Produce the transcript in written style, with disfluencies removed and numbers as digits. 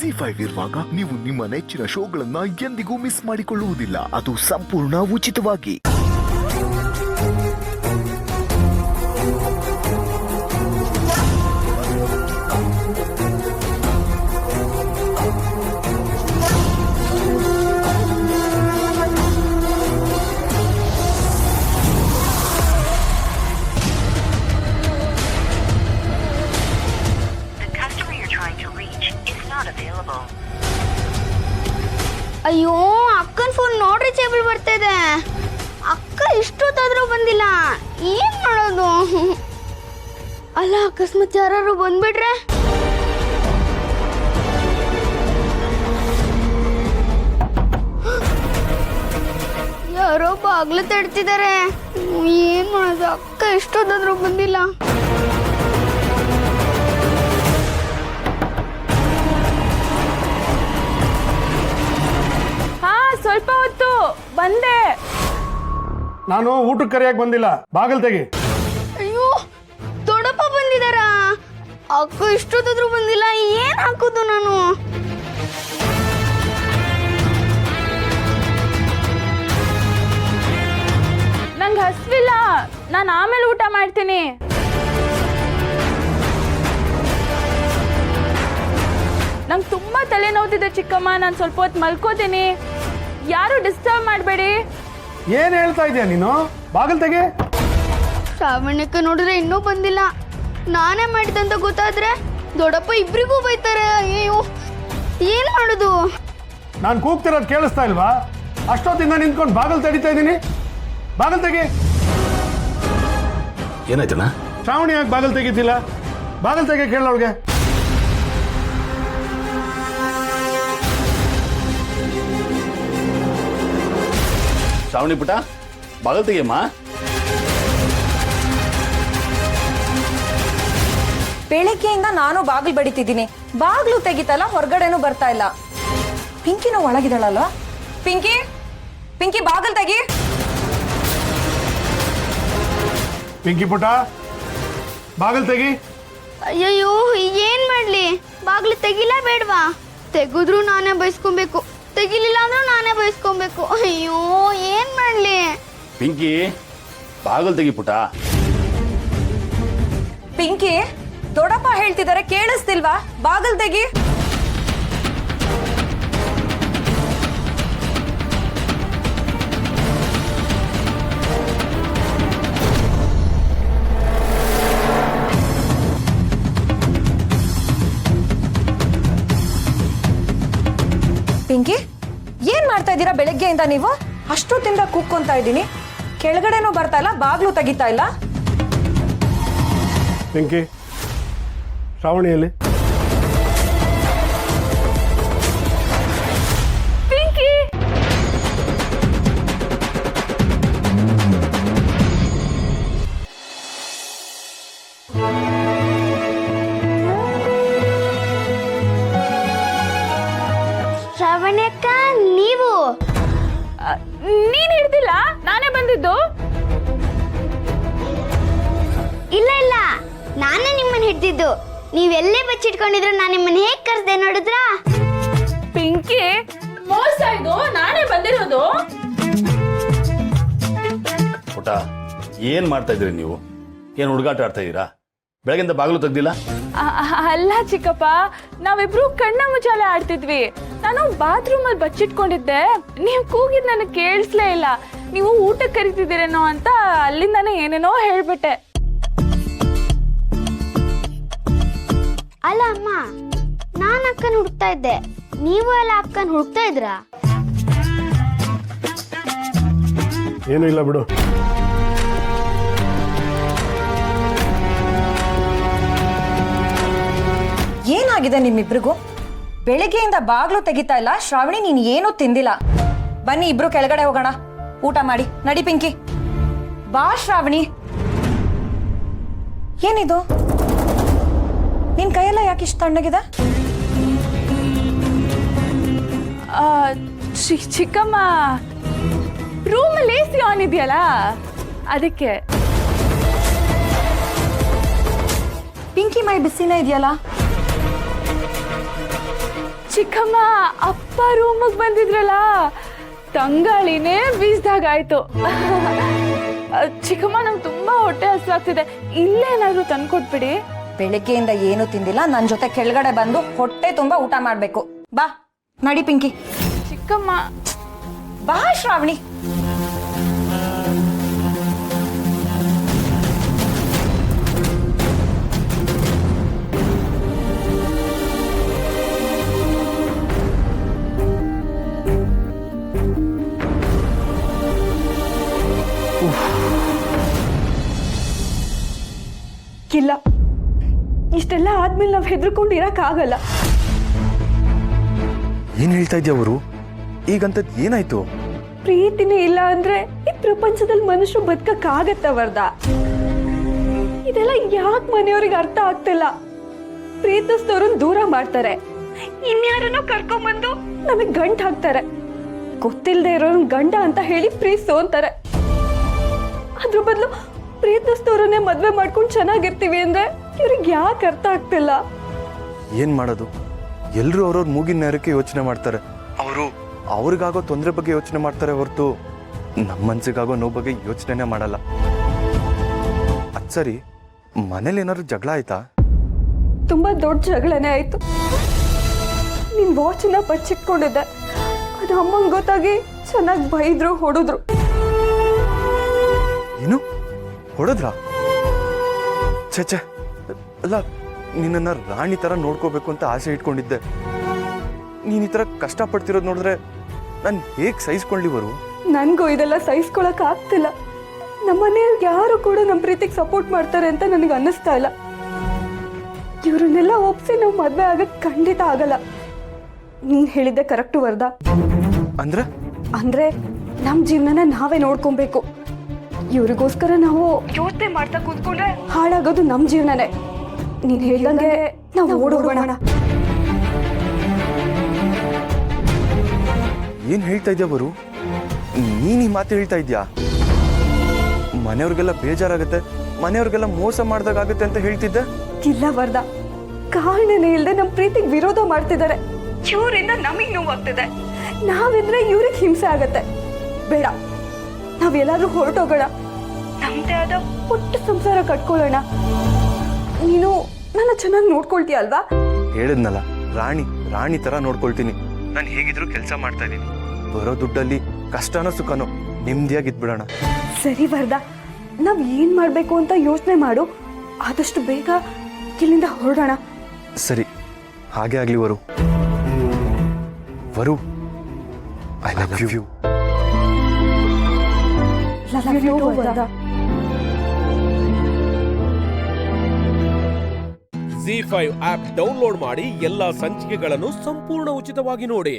ZEE5 ಇರುವಾಗ ನೀವು ನಿಮ್ಮ ನೆಚ್ಚಿನ ಶೋಗಳನ್ನ ಎಂದಿಗೂ ಮಿಸ್ ಮಾಡಿಕೊಳ್ಳುವುದಿಲ್ಲ. ಅದು ಸಂಪೂರ್ಣ ಉಚಿತವಾಗಿ. ಅಯ್ಯೋ, ಅಕ್ಕನ ಫೋನ್ ನೋಡ್ರಿ ಚೇಬಲ್ ಬರ್ತಾ ಇದೆ. ಅಕ್ಕ ಇಷ್ಟೊತ್ತಾದ್ರೂ ಬಂದಿಲ್ಲ, ಏನ್ ಮಾಡೋದು? ಅಲ್ಲ, ಅಕಸ್ಮಾತ್ ಯಾರು ಬಂದ್ಬಿಟ್ರೆ? ಯಾರೋ ಬಾಗ್ಲು ತಡ್ತಿದ್ದಾರೆ. ಏನ್ ಮಾಡೋದು? ಅಕ್ಕ ಇಷ್ಟೊತ್ತಾದ್ರೂ ಬಂದಿಲ್ಲ. ಸ್ವಲ್ಪ ಹೊತ್ತು ಬಂದೆ. ನಾನು ಊಟಕ್ಕೆ ಕರೆಯಕ್ಕೆ ಬಂದಿಲ್ಲ, ಬಾಗಿಲು ತೆಗಿ. ಅಯ್ಯೋ, ದೊಡ್ಡಪ್ಪ ಬಂದಿದಾರ. ಅಕ್ಕ ಇಷ್ಟೊತ್ತಾದ್ರೂ ಬಂದಿಲ್ಲ, ಏನ್ ಹಾಕೋದು ನಾನು? ನಂಗೆ ಹಸ್ವಿಲ್ಲ, ನಾನು ಆಮೇಲೆ ಊಟ ಮಾಡ್ತೀನಿ. ನಂಗೆ ತುಂಬಾ ತಲೆನೋವ್ತಿದೆ ಚಿಕ್ಕಮ್ಮ, ನಾನು ಸ್ವಲ್ಪ ಹೊತ್ತು ಮಲ್ಕೋತೀನಿ. ಯಾರು ಡಿಸ್ಟರ್ಬ್ ಮಾಡಬೇಡಿ. ಏನ್ ಹೇಳ್ತಾ ಇದೀಯ ನೀನು? ಬಾಗಿಲು ತೆಗಿ. ಶ್ರಾವಣ್ಯಕ್ಕೆ ನೋಡಿದ್ರೆ ಇನ್ನೂ ಬಂದಿಲ್ಲ. ನಾನೇ ಮಾಡಿದಂತ ಗೊತ್ತಾದ್ರೆ ದೊಡ್ಡಪ್ಪ ಇಬ್ರಿಗೂ ಬೈತಾರೆ. ಅಯ್ಯೋ, ಏನ್ ಮಾಡೋದು? ನಾನು ಕೂಗ್ತಿರೋದು ಕೇಳಿಸ್ತಾ ಇಲ್ವಾ? ಅಷ್ಟೊತ್ತಿಂದ ನಿಂತ್ಕೊಂಡು ಬಾಗಿಲು ತಡಿತಾ ಇದ್ದೀನಿ. ಬಾಗಿಲು ತೆಗಿ. ಏನಾಯ್ತಣ್ಣ? ಶ್ರಾವಣಿ ಯಾಕೆ ಬಾಗಿಲು ತೆಗಿತಿಲ್ಲ? ಬಾಗಿಲು ತೆಗಿ ಕೇಳೋಳ್ಗೆ. ಶ್ರಾವಣಿ ಪುಟ, ಬಾಗಿಲು ತೆಗಿಯಮ್ಮ. ಬೆಳಿಗ್ಗೆಯಿಂದ ನಾನು ಬಾಗಿಲು ಬಡಿತಿದ್ದೀನಿ, ಬಾಗಿಲು ತೆಗಿತಲ್ಲ, ಹೊರಗಡೆನೂ ಬರ್ತಾ ಇಲ್ಲ. ಪಿಂಕಿನೂ ಒಳಗಿದಳಲ್ಲ? ಪಿಂಕಿ, ಪಿಂಕಿ ಬಾಗಿಲು ತೆಗಿ. ಪಿಂಕಿ ಪುಟ, ಬಾಗಿಲು ತೆಗಿ. ಅಯ್ಯಯ್ಯೋ, ಏನ್ ಮಾಡ್ಲಿ? ಬಾಗ್ಲು ತೆಗಿಲ್ಲ ಬೇಡ್ವಾ? ತೆಗೆದ್ರು ನಾನೇ ಬಯಸ್ಕೊಬೇಕು, ತೆಗಿಲಿಲ್ಲ ಅಂದ್ರೂ ನಾನೇ ಬಯಸ್ಕೊಬೇಕು. ಅಯ್ಯೋ, ಏನ್ ಮಾಡ್ಲಿ? ಪಿಂಕಿ, ಬಾಗಿಲು ತೆಗಿ ಪುಟ. ಪಿಂಕಿ, ದೊಡ್ಡಪ್ಪ ಹೇಳ್ತಿದ್ದಾರೆ, ಕೇಳಿಸ್ತಿಲ್ವಾ? ಬಾಗಿಲು ತೆಗಿ. ಪಿಂಕಿ, ಏನ್ ಮಾಡ್ತಾ ಇದ್ದೀರಾ ಬೆಳಗ್ಗೆಯಿಂದ ನೀವು? ಅಷ್ಟೊತ್ತಿಂದ ಕೂಕ್ಕೊಂತಾ ಇದ್ದೀನಿ, ಕೆಳಗಡೆನೂ ಬರ್ತಾ ಇಲ್ಲ, ಬಾಗ್ಲು ತೆಗಿತಾ ಇಲ್ಲ. ಪಿಂಕಿ, ಶ್ರಾವಣಿಯಲ್ಲಿ? ಪಿಂಕಿ, ಶ್ರಾವಣ್ಯಕ್ಕ, ನೀವು? ನೀನ್ ಹಿಡ್ದಿಲ್ಲ, ನಾನೇ ಬಂದಿದ್ದು. ಇಲ್ಲ ಇಲ್ಲ, ನಾನೇ ನಿಮ್ಮನ್ನ ಹಿಡ್ದಿದ್ದು. ನೀವೆಲ್ಲೇ ಬಚ್ಚಿಟ್ಕೊಂಡಿದ್ರು ನಾನು ನಿಮ್ಮನ್ನ ಹೇಗ್ ಕರ್ದೆ ನೋಡಿದ್ರಾ? ಪಿಂಕಿ, ಮೋಸ ಇದು, ನಾನೇ ಬಂದಿರೋದು. ಪುಟ, ಏನ್ ಮಾಡ್ತಾ ಇದ್ರಿ ನೀವು? ಏನ್ ಹುಡುಗಾಟ ಆಡ್ತಾ ಇದ್ದೀರಾ? ಬೆಳಗಿಂದ ಬಾಗಿಲು ತೆಗ್ದಿಲ್ಲ? ಅಲ್ಲ ಚಿಕ್ಕಪ್ಪ, ನಾವಿಬ್ರು ಕಣ್ಣ ಮುಚ್ಚಾಲೆ ಆಡ್ತಿದ್ವಿ. ನಾನು ಬಾತ್ರೂಮ್ ಅಲ್ಲಿ ಬಚ್ಚಿಟ್ಕೊಂಡಿದ್ದೆ, ನೀವು ಕೂಗಿದ್ ನನಗೆ ಕೇಳಿಸ್ಲೇ ಇಲ್ಲ. ನೀವು ಊಟಕ್ಕೆ ಕರಿತಿದ್ದೀರೇನೋ ಅಂತ ಅಲ್ಲಿಂದಾನೇ ಏನೇನೋ ಹೇಳ್ಬಿಟ್ಟೆ. ಅಲ್ಲ ಅಮ್ಮ, ನಾನು ಅಕ್ಕನ ಹುಡುಕ್ತಾ ಇದ್ದೆ, ನೀವು ಎಲ್ಲ ಅಕ್ಕನ ಹುಡುಕ್ತಾ ಇದ್ರಾ? ಏನೂ ಇಲ್ಲ ಬಿಡು. ಏನಾಗಿದೆ ನಿಮ್ಮಿಬ್ರಿಗೂ? ಬೆಳಿಗ್ಗೆಯಿಂದ ಬಾಗ್ಲು ತೆಗಿತಾ ಇಲ್ಲ. ಶ್ರಾವಣಿ, ನೀನ್ ಏನೂ ತಿಂದಿಲ್ಲ. ಬನ್ನಿ ಇಬ್ರು ಕೆಳಗಡೆ ಹೋಗೋಣ, ಊಟ ಮಾಡಿ. ನಡಿ ಪಿಂಕಿ, ಬಾ. ಶ್ರಾವಣಿ, ಏನಿದು? ನಿನ್ ಕೈಯೆಲ್ಲ ಯಾಕೆ ಇಷ್ಟು ತಣ್ಣಗಿದೆ? ಚಿಕ್ಕಮ್ಮ, ರೂಮಲ್ಲಿ AC ಆನ್ ಇದೆಯಲ್ಲ, ಅದಕ್ಕೆ. ಪಿಂಕಿ ಮೈ ಬಿಸಿನೇ ಇದೆಯಲ್ಲ? ಚಿಕ್ಕಮ್ಮ ಅಪ್ಪ ರೂಮಿಗೆ ಬಂದಿದ್ರಲ್ಲ ತಂಗಾಳಿನೇ ಬೀಸ್ದಾಗಾಯ್ತು. ಚಿಕ್ಕಮ್ಮ ನಂಗೆ ತುಂಬಾ ಹೊಟ್ಟೆ ಹಸಿವಾಗ್ತಿದೆ, ಇಲ್ಲೇನಾದ್ರೂ ತಂದ್ಕೊಟ್ಬಿಡಿ. ಬೆಳಿಗ್ಗೆಯಿಂದ ಏನು ತಿಂದಿಲ್ಲ, ನನ್ನ ಜೊತೆ ಕೆಳಗಡೆ ಬಂದು ಹೊಟ್ಟೆ ತುಂಬಾ ಊಟ ಮಾಡ್ಬೇಕು. ಬಾ ನಡಿ ಪಿಂಕಿ. ಚಿಕ್ಕಮ್ಮ ಬಾ ಶ್ರಾವಣಿ. ಇಲ್ಲ, ಇಷ್ಟೆಲ್ಲ ಆದ್ಮೇಲೆ ನಾವು ಹೆದರ್ಕೊಂಡು ಇರಕ್ಕಾಗಲ್ಲ. ಏನ್ ಹೇಳ್ತಾ ಇದ್ಯಾ ಅವರು? ಈಗಂತದ್ ಏನಾಯ್ತು? ಪ್ರೀತಿನೇ ಇಲ್ಲ ಅಂದ್ರೆ ಈ ಪ್ರಪಂಚದಲ್ಲಿ ಮನುಷ್ಯರು ಬದುಕಕ್ಕಾಗತ್ತ ವರ್ದ? ಇದೆಲ್ಲ ಯಾಕೆ ಮನೆಯವ್ರಿಗೆ ಅರ್ಥ ಆಗ್ತಿಲ್ಲ? ಪ್ರೀತಿಸಿದವ್ರನ್ನ ದೂರ ಮಾಡ್ತಾರೆ, ಇನ್ಯಾರನ್ನೋ ಕರ್ಕೊಂಬಂದು ನಮಗ್ ಗಂಟ್ ಹಾಕ್ತಾರೆ. ಗೊತ್ತಿಲ್ಲದೆ ಇರೋನ್ ಗಂಡ ಅಂತ ಹೇಳಿ ಪ್ರೀತಿಸು ಅಂತಾರೆ. ಅದ್ರ ಬದಲು ಪ್ರೀತಿಸಿದವ್ರನ್ನೇ ಮದ್ವೆ ಮಾಡ್ಕೊಂಡು ಚೆನ್ನಾಗಿರ್ತೀವಿ ಅಂದ್ರೆ ಇವ್ರಿಗೆ ಯಾಕೆ ಅರ್ಥ ಆಗ್ತಿಲ್ಲ? ಏನ್ ಮಾಡೋದು? ಎಲ್ರು ಅವ್ರವ್ರ ಮೂಗಿನ ನೇರಕ್ಕೆ ಯೋಚನೆ ಮಾಡ್ತಾರೆ. ಅವರು ಅವ್ರಿಗಾಗೋ ತೊಂದರೆ ಬಗ್ಗೆ ಯೋಚನೆ ಮಾಡ್ತಾರೆ ಹೊರತು ನಮ್ಮ ಮನ್ಸಿಗಾಗೋ ನೋವು ಬಗ್ಗೆ ಯೋಚನೆನೇ ಮಾಡಲ್ಲ. ಅದ್ ಸರಿ, ಮನೇಲಿ ಏನಾದ್ರು ಜಗಳ ಆಯ್ತಾ? ತುಂಬಾ ದೊಡ್ಡ ಜಗಳನೇ ಆಯ್ತು. ನಿನ್ ವಾಚನ್ನ ಬಚ್ಚಿಟ್ಕೊಂಡಿದ್ದೆ, ಅದು ಅಮ್ಮಂಗ್ ಗೊತ್ತಾಗಿ ಚೆನ್ನಾಗಿ ಬೈದ್ರು, ಹೊಡೆದ್ರು. ಏನು ಹೊಡೆದ್ರ? ಛೆ, ಅಲ್ಲ, ನಿನ್ನ ರಾಣಿ ತರ ನೋಡ್ಕೋಬೇಕು ಅಂತ ಆಸೆ ಇಟ್ಕೊಂಡಿದ್ದೆ. ನೀನ್ ಈ ತರ ಕಷ್ಟಪಡ್ತಿರೋದು ನೋಡಿದ್ರೆ ನಾನು ಹೇಗ್ ಸಹಿಸ್ಕೊಳ್ಳಿವರು? ನನ್ಗೂ ಇದೆಲ್ಲ ಸಹಿಸ್ಕೊಳಕ್ ಆಗ್ತಿಲ್ಲ. ನಮ್ಮ ಮನೆಯವ್ರಿಗೆ ಯಾರು ಕೂಡ ನಮ್ಮ ಪ್ರೀತಿಗೆ ಸಪೋರ್ಟ್ ಮಾಡ್ತಾರೆ ಅಂತ ನನಗೆ ಅನ್ನಿಸ್ತಾ ಇಲ್ಲ. ಇವ್ರನ್ನೆಲ್ಲ ಒಪ್ಸಿ ನಾವು ಮದ್ವೆ ಆಗಕ್ ಖಂಡಿತ ಆಗಲ್ಲ. ನೀನ್ ಹೇಳಿದ್ದೆ ಕರೆಕ್ಟು ವರ್ದ. ಅಂದ್ರೆ ನಮ್ ಜೀವನನ ನಾವೇ ನೋಡ್ಕೊಬೇಕು. ಇವ್ರಿಗೋಸ್ಕರ ನಾವು ಯೋಚನೆ ಮಾಡ್ತಾ ಕೂತ್ಕೊಂಡ್ರೆ ಹಾಳಾಗೋದು ನಮ್ ಜೀವನನೇ. ನೀನ್ ಹೇಳ್ದಂಗೆ ನಾವು ಓಡೋಗೋಣ. ಏನ್ ಹೇಳ್ತಾ ಇದ್ಯಾ ಅವರು? ನೀನ್ ಈ ಮಾತು ಹೇಳ್ತಾ ಇದ್ಯಾ? ಮನೆಯವ್ರಿಗೆಲ್ಲ ಬೇಜಾರಾಗತ್ತೆ, ಮನೆಯವ್ರಿಗೆಲ್ಲ ಮೋಸ ಮಾಡ್ದಾಗತ್ತೆ ಅಂತ ಹೇಳ್ತಿದ್ದೆ. ಇಲ್ಲ ವರ್ದ, ಕಾರಣನೇ ಇಲ್ಲದೆ ನಮ್ ಪ್ರೀತಿಗೆ ವಿರೋಧ ಮಾಡ್ತಿದ್ದಾರೆ. ಇವರಿಂದ ನಮಗ್ ನೋವಾಗ್ತಿದೆ, ನಾವಿದ್ರೆ ಇವ್ರಿಗೆ ಹಿಂಸೆ ಆಗತ್ತೆ. ಬೇಡ, ನಾವೆಲ್ಲಾದ್ರೂ ಹೊರಟೋಗೋಣ, ನಮ್ದೇ ಆದ ಪುಟ್ಟ ಸಂಸಾರ ಕಟ್ಕೊಳ್ಳೋಣ. ನೀನು ನನ್ನ ಚೆನ್ನಾಗಿ ನೋಡ್ಕೊಳ್ತೀಯ ಅಲ್ವಾ? ಹೇಳಿದ್ನಲ್ಲ, ರಾಣಿ ತರ ನೋಡ್ಕೊಳ್ತೀನಿ. ನಾನು ಹೇಗಿದ್ರು ಕೆಲಸ ಮಾಡ್ತಾ ಇದ್ದೀನಿ. ಬರೋ ದುಡ್ಡಲ್ಲಿ ಕಷ್ಟನೋ ಸುಖನೋ ನೆಮ್ಮದಿಯಾಗಿದ್ಬಿಡೋಣ. ಸರಿ ವರ್ದ, ನಾವ್ ಏನ್ ಮಾಡ್ಬೇಕು ಅಂತ ಯೋಚನೆ ಮಾಡು. ಆದಷ್ಟು ಬೇಗ ಇಲ್ಲಿಂದ ಹೊರಡೋಣ. ಸರಿ, ಹಾಗೆ ಆಗ್ಲಿ ವರು. I love you. ZEE5 app download ಮಾಡಿ ಎಲ್ಲಾ ಸಂಚಿಕೆಗಳನ್ನು ಸಂಪೂರ್ಣ ಉಚಿತವಾಗಿ ನೋಡಿ.